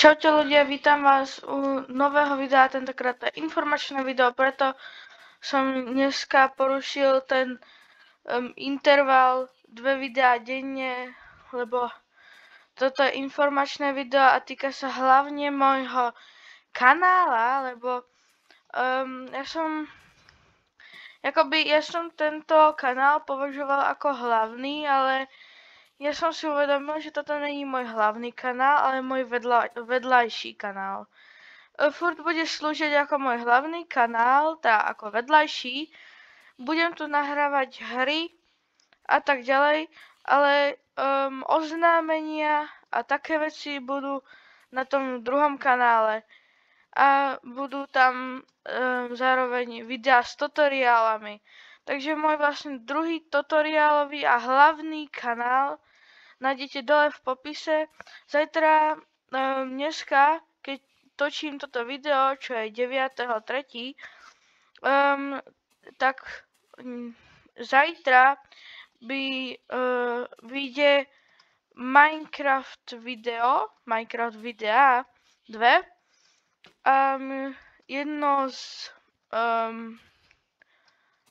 Čaute ľudia, vítam vás u nového videa, tentokrát to je informačné video, preto som dneska porušil ten interval 2 videá denne, lebo toto je informačné video a týka sa hlavne môjho kanála, lebo ja som tento kanál považoval ako hlavný, ale ja som si uvedomil, že toto není môj hlavný kanál, ale môj vedľajší kanál. Furt bude slúžiť ako môj hlavný kanál, tá ako vedľajší. Budem tu nahrávať hry a tak ďalej, ale oznámenia a také veci budú na tom druhom kanále. A budú tam zároveň videá s tutoriálami. Takže môj vlastne druhý tutoriálový a hlavný kanál nájdete dole v popise. Zajtra, dneska, keď točím toto video, čo je 9.3., tak zajtra vyjde Minecraft videa 2. Jedno s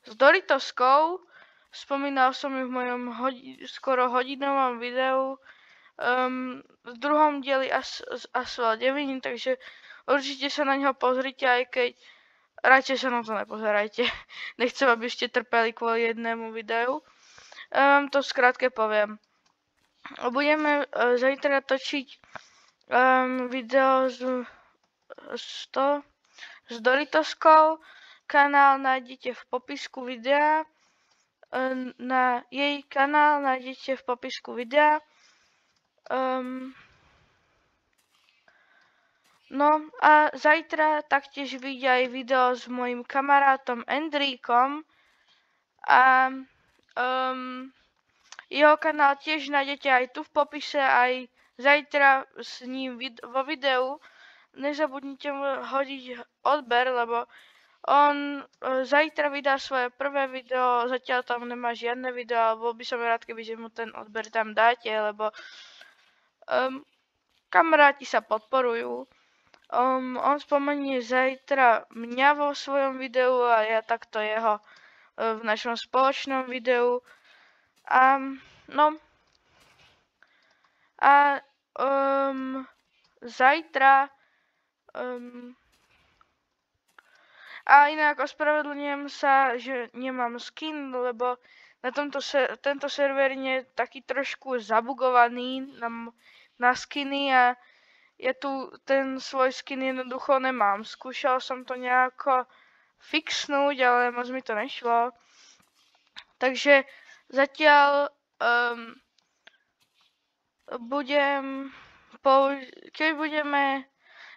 Doritoskou. Spomínal som ju v mojom skoro hodinovom videu v druhom dieli Asphalt 9, takže určite sa na ňo pozrite, aj keď radšej sa na to nepozerajte. Nechcem, aby ste trpeli kvôli jednému videu. To skrátke poviem. Budeme zajtra točiť video s Doritoskou. Kanál nájdete v popisku videa. Na jej kanál nájdete v popisku videa. No a zajtra taktiež vyjde aj video s mojim kamarátom Endríkom a jeho kanál tiež nájdete aj tu v popise, aj zajtra s ním vo videu. Nezabudnite mu hodiť odber, lebo on zajtra vydá svoje prvé video, zatiaľ tam nemá žiadne video, ale bol by som rád, keby že mu ten odber tam dáte, lebo kamaráti sa podporujú. On spomenie zajtra mňa vo svojom videu a ja takto jeho v našom spoločnom videu. Zajtra a inak ospravedlňujem sa, že nemám skin, lebo na tento server je taký trošku zabugovaný na skiny a ja tu ten svoj skin jednoducho nemám. Skúšal som to nejako fixnúť, ale moc mi to nešlo. Takže zatiaľ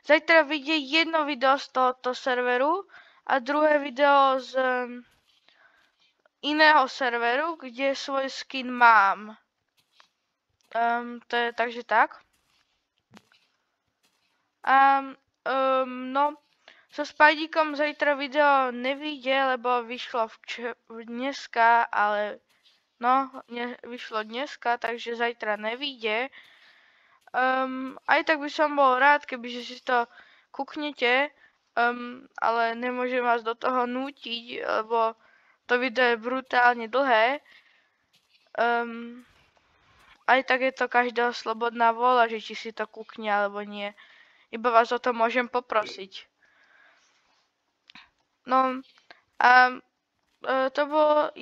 zajtra vyjde jedno video z tohoto serveru a druhé video z iného serveru, kde svoj skin mám. Takže tak. So Spideykom zajtra video nevyjde, lebo vyšlo dneska, ale vyšlo dneska, takže zajtra nevyjde. Aj tak by som bol rád, kebyže si to kúknete, ale nemôžem vás do toho nútiť, lebo to video je brutálne dlhé. Aj tak je to každého slobodná vôľa, že či si to kúkne alebo nie. Iba vás o to môžem poprosiť. To bolo...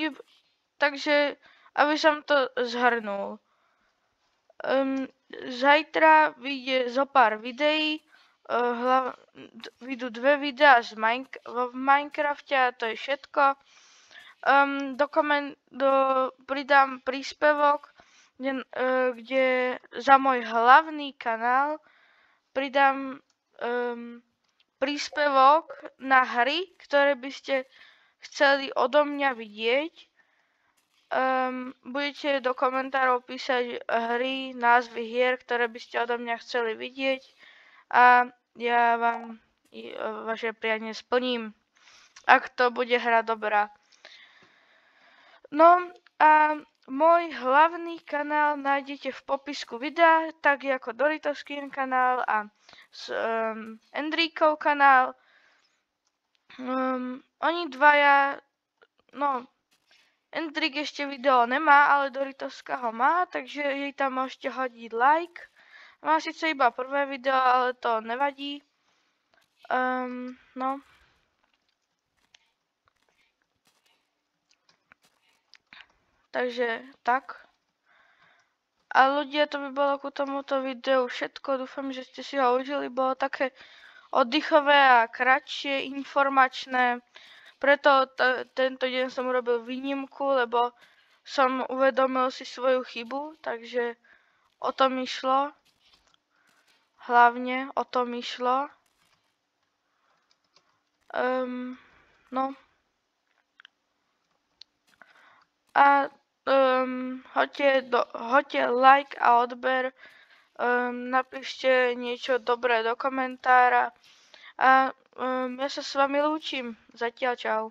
Takže, aby som to zhrnul. Zajtra vyjde zo pár videí. Vyjdú 2 videá v Minecrafte a to je všetko. Pridám príspevok, kde za môj hlavný kanál pridám príspevok na hry, ktoré by ste chceli odo mňa vidieť. Budete do komentárov písať hry, názvy hier, ktoré by ste odo mňa chceli vidieť a ja vám vaše prianie splním, ak to bude hra dobrá. Môj hlavný kanál nájdete v popisku videa, tak ako Doritoskin kanál a Endríkov kanál. Oni dvaja, no, Endrik ešte video nemá, ale Doritoska ho má, takže jej tam môžete hodiť like. Má síce iba prvé video, ale to nevadí. No. Takže tak. A ľudia, to by bolo ku tomuto videu všetko. Dúfam, že ste si ho užili. Bolo také oddychové a kratšie, informačné. Preto tento deň som urobil výnimku, lebo som uvedomil si svoju chybu, takže o tom išlo. Hlavne o tom išlo. No. A hoďte like a odber. Napíšte niečo dobré do komentára. A ja sa s vami lúčim. Zatiaľ čau.